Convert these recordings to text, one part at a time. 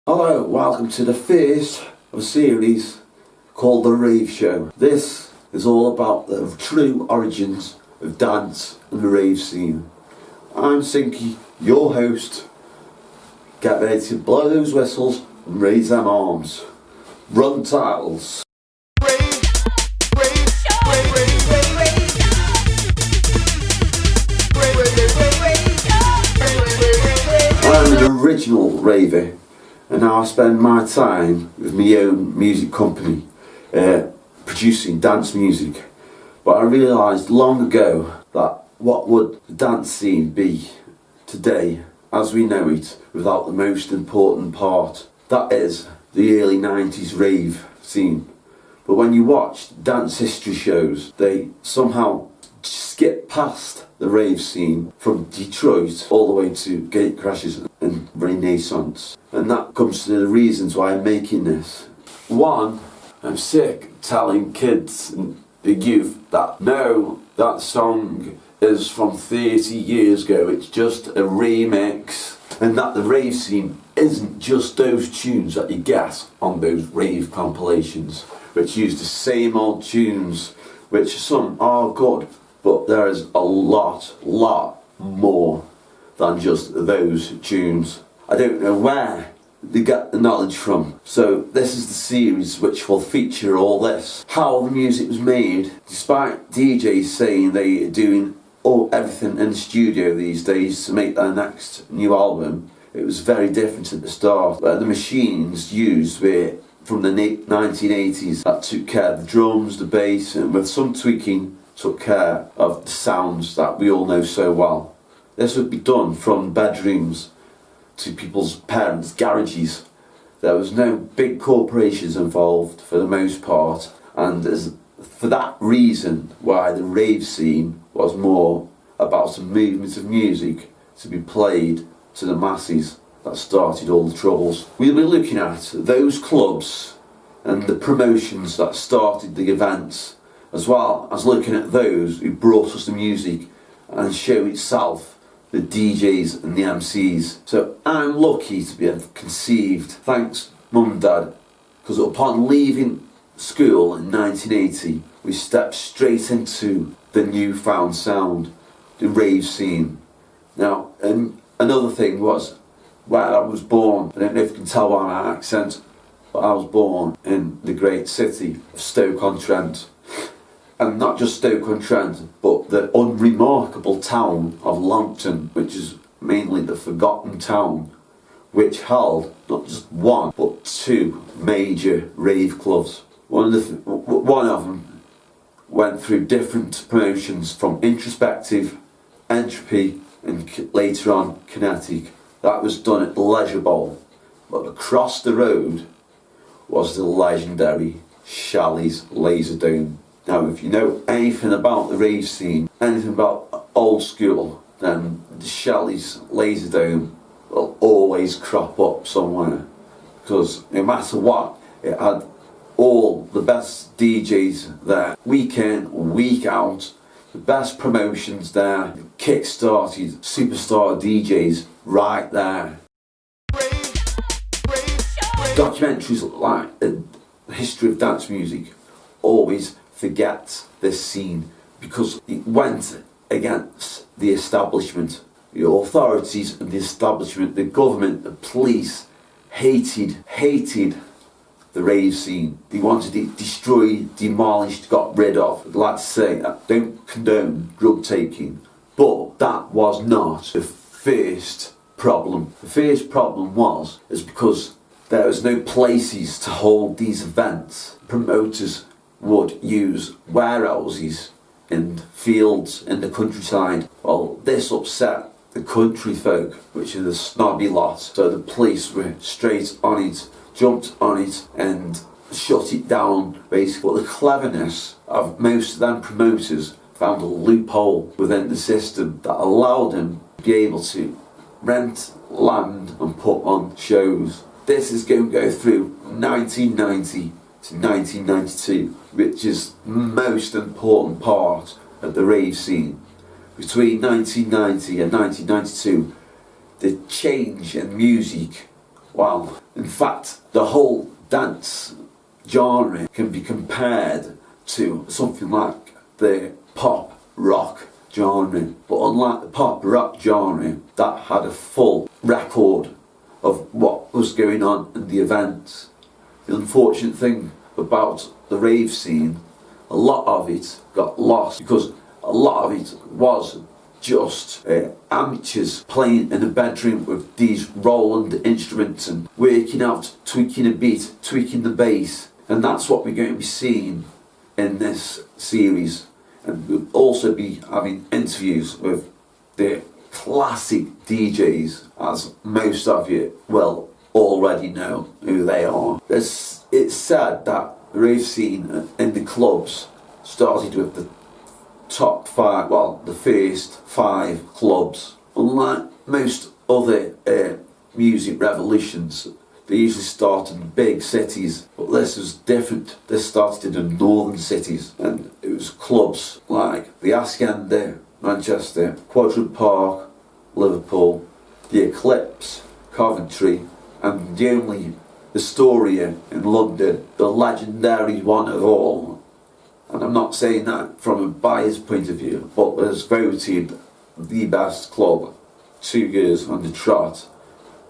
Hello, welcome to the first of a series called The Rave Show. This is all about the true origins of dance and the rave scene. I'm Sinky, your host. Get ready to blow those whistles and raise them arms. Run titles. I'm an original raver, and now I spend my time with my own music company, producing dance music. But I realised long ago that what would the dance scene be today, as we know it, without the most important part? That is the early 90s rave scene. But when you watch dance history shows, they somehow skip past the rave scene from Detroit all the way to gate crashes and Renaissance. And that comes to the reasons why I'm making this. One, I'm sick telling kids and the youth that no, that song is from 30 years ago, it's just a remix. And that the rave scene isn't just those tunes that you get on those rave compilations, which use the same old tunes, which some are good, but there is a lot more than just those tunes. I don't know where they get the knowledge from. So this is the series which will feature all this. How the music was made, despite DJs saying they're doing everything in the studio these days to make their next new album. It was very different at the start, where the machines used were from the 1980s that took care of the drums, the bass, and with some tweaking took care of the sounds that we all know so well. This would be done from bedrooms to people's parents' garages. There was no big corporations involved for the most part, and there's for that reason why the rave scene was more about a movement of music to be played to the masses that started all the troubles. We'll be looking at those clubs and the promotions that started the events, as well as looking at those who brought us the music and show itself, the DJs and the MCs. So I'm lucky to be conceived, thanks Mum and Dad, because upon leaving school in 1980 we stepped straight into the newfound sound, the rave scene. Now, and another thing was where I was born. I don't know if you can tell by my accent, but I was born in the great city of Stoke-on-Trent. And not just Stoke-on-Trent, but the unremarkable town of Longton, which is mainly the forgotten town, which held not just one, but two major rave clubs. One of them went through different promotions, from Introspective, Entropy, and later on Kinetic. That was done at the leisurebowl. But across the road was the legendary Shelleys Laserdome. Now, if you know anything about the rave scene, anything about old school, then the Shelleys Laserdome will always crop up somewhere, because no matter what, it had all the best DJs there, week in, week out, the best promotions there, kick-started superstar DJs right there. Documentaries like The History of Dance Music always forget this scene, because it went against the establishment. The authorities and the establishment, the government, the police hated the rave scene. They wanted it destroyed, demolished, got rid of. I'd like to say I don't condone drug taking, but that was not the first problem. The first problem is because there was no places to hold these events. Promoters would use warehouses in fields in the countryside. Well, this upset the country folk, which are the snobby lot, so the police were straight on it, jumped on it and shut it down, basically. But the cleverness of most of them promoters found a loophole within the system that allowed them to be able to rent land and put on shows. This is going to go through 1990 to 1992, which is the most important part of the rave scene. Between 1990 and 1992, the change in music Well, in fact, the whole dance genre can be compared to something like the pop rock genre. But unlike the pop rock genre, that had a full record of what was going on in the events. The unfortunate thing about the rave scene, a lot of it got lost because a lot of it was just amateurs playing in a bedroom with these Roland instruments and working out, tweaking a beat, tweaking the bass. And that's what we're going to be seeing in this series. And we'll also be having interviews with the classic DJs, as most of you will already know who they are. It's said that the rave scene in the clubs started with the top 5, well, the first 5 clubs. Unlike most other music revolutions, they usually start in big cities, but this was different. This started in northern cities, and it was clubs like the Hacienda, Manchester, Quadrant Park, Liverpool, the Eclipse, Coventry, and the only Astoria in London, the legendary one of all. And I'm not saying that from a biased point of view, but was voted the best club 2 years on the trot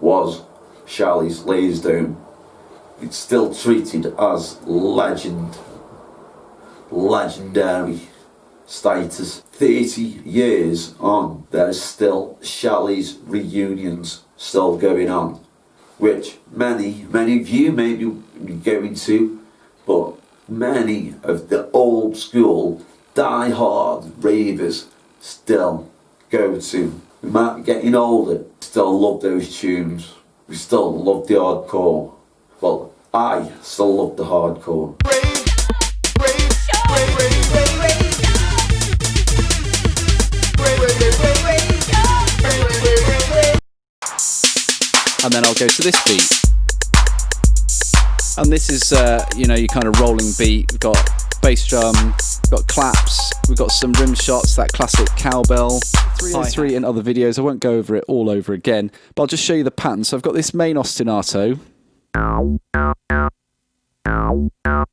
was Shelleys Laserdome. It's still treated as legendary status. 30 years on, there's still Shelleys reunions still going on, which many of you may be going to, but many of the old school die-hard ravers still go to. We might be getting older, still love those tunes. We still love the hardcore. Well, I still love the hardcore. And then I'll go to this beat. And this is, you know, your kind of rolling beat. We've got bass drum, we've got claps, we've got some rim shots, that classic cowbell. 303 in other videos. I won't go over it all over again, but I'll just show you the pattern. So I've got this main ostinato.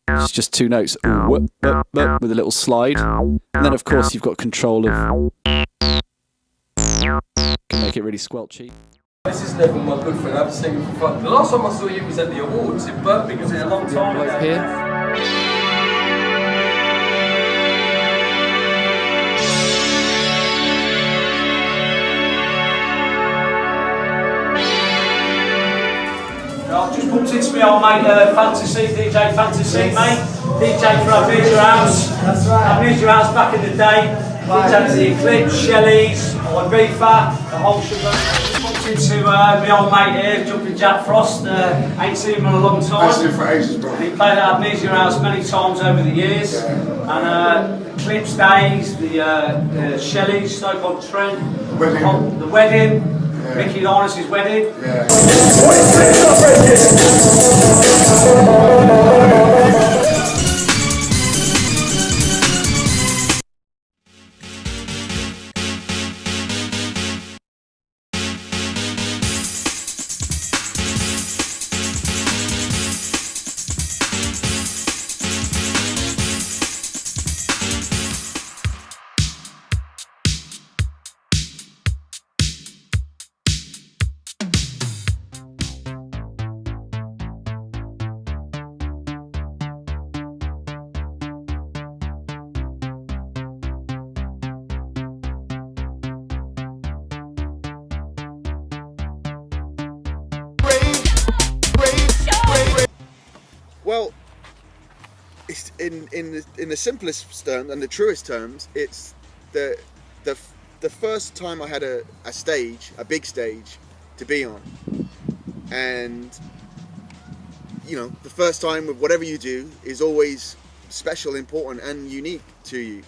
It's just 2 notes with a little slide. And then of course you've got control of... Can make it really squelchy. This is Neville, my good friend. I have to sing for fun. The last time I saw you was at the awards in Birmingham. Was it a long time ago? Here. I've just bumped into my old mate, Fantazia, DJ Fantazia, mate. DJ for Amnesia House. That's right. Amnesia House back in the day. DJ for the Eclipse, Shelleys, Ibiza, the whole sugar. Bumped into my old mate here, Jumping Jack Frost. Ain't seen him in a long time. I've seen him for ages, bro. He played at Amnesia House many times over the years. Yeah. And Eclipse days, the Shelleys, Stoke-on-Trent, the wedding. Yeah. Mickey Lawrence's wedding. Yeah. Well, it's in the simplest terms and the truest terms, it's the first time I had a big stage to be on, and you know, the first time with whatever you do is always special, important, and unique to you.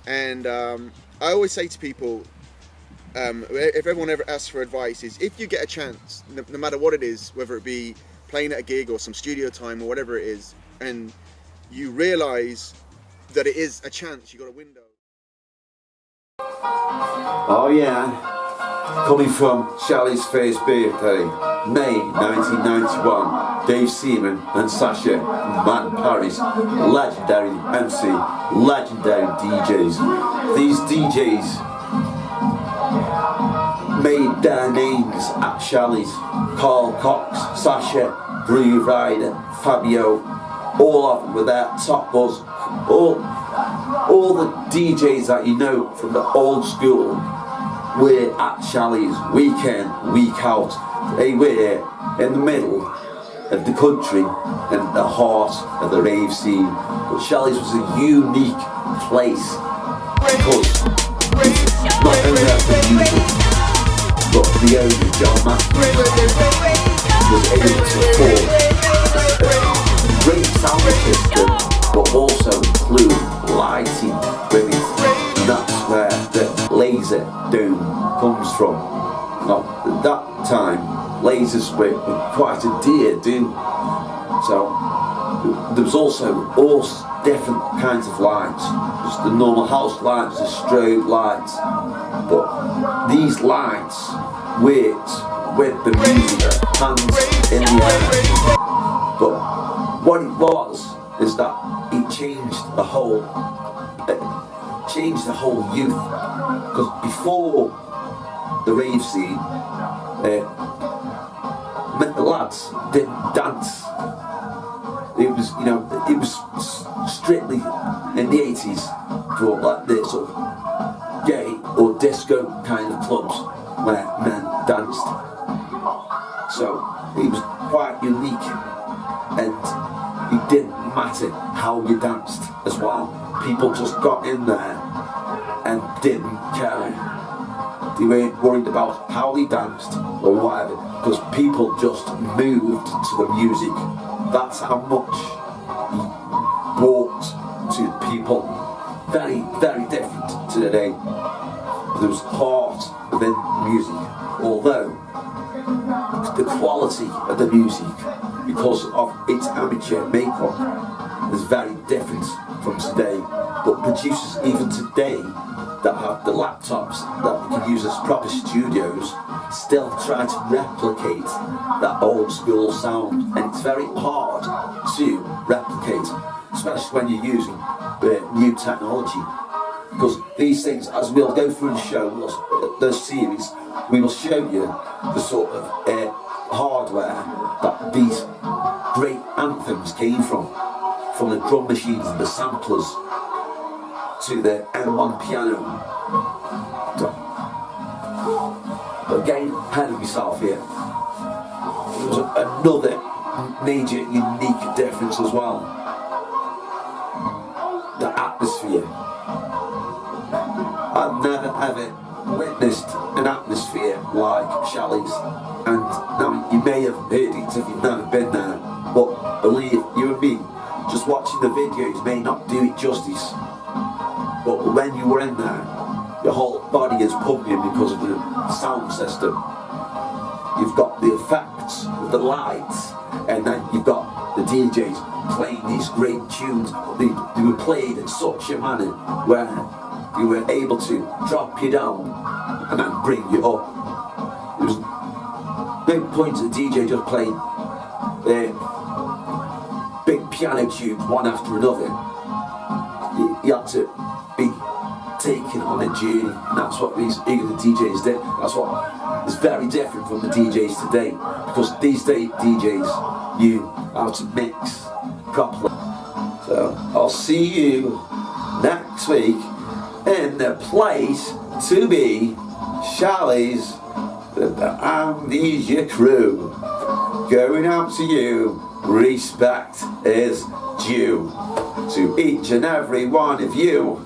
And I always say to people, if everyone ever asks for advice, is if you get a chance, no matter what it is, whether it be playing at a gig or some studio time or whatever it is, and you realise that it is a chance, you got a window. Oh yeah, coming from Shelleys' first birthday. May 1991, Dave Seaman and Sasha Man Paris, legendary MC, legendary DJs. These DJs made their names at Shelleys. Carl Cox, Sasha, Groove Rider, Fabio, all of them were there, Top Buzz, all the DJs that you know from the old school were at Shelleys week in, week out. They were in the middle of the country and the heart of the rave scene. But Shelleys was a unique place because not only had the music, but the owner, John Matthews, was able to afford a great sound system, but also include lighting with it. And that's where the Laserdome comes from. Now, at that time, lasers were quite a dear do. So there was also all different kinds of lights. Just the normal house lights, the strobe lights. But these lights worked with the music, hands in the air. But what it was is that it changed the whole youth. Because before the rave scene, the lads didn't dance. It was, it was strictly in the 80s for like the sort of gay or disco kind of clubs where men danced. So it was quite unique, and it didn't matter how you danced as well. People just got in there and didn't care. They weren't worried about how they danced or whatever, because people just moved to the music. That's how much he brought to people. Very, very different to today. There was heart within music, although the quality of the music, because of its amateur makeup, is very different from today. But producers even today that have the laptops that we can use as proper studios still try to replicate that old school sound, and it's very hard to replicate, especially when you're using new technology. Because these things, as we'll go through the show, the series, we will show you the sort of hardware that these great anthems came from the drum machines and the samplers to the M1 piano. But getting ahead of myself here, there was another major unique difference as well. The atmosphere. I've never ever witnessed an atmosphere like Shelleys, and now you may have heard it if you've never been there, but believe you and me, just watching the videos may not do it justice. But when you were in there, your whole body is pumping because of the sound system. You've got the effects with the lights, and then you've got the DJs playing these great tunes. They were played in such a manner where you were able to drop you down and then bring you up. There was no point to the DJ just playing big piano tunes one after another. You had to be taken on a journey, and that's what these eager DJs did. That's what is very different from the DJs today, because these days DJs knew how to mix properly. So I'll see you next week in the place to be, Shelleys, the Amnesia crew. Going out to you, respect is due to each and every one of you.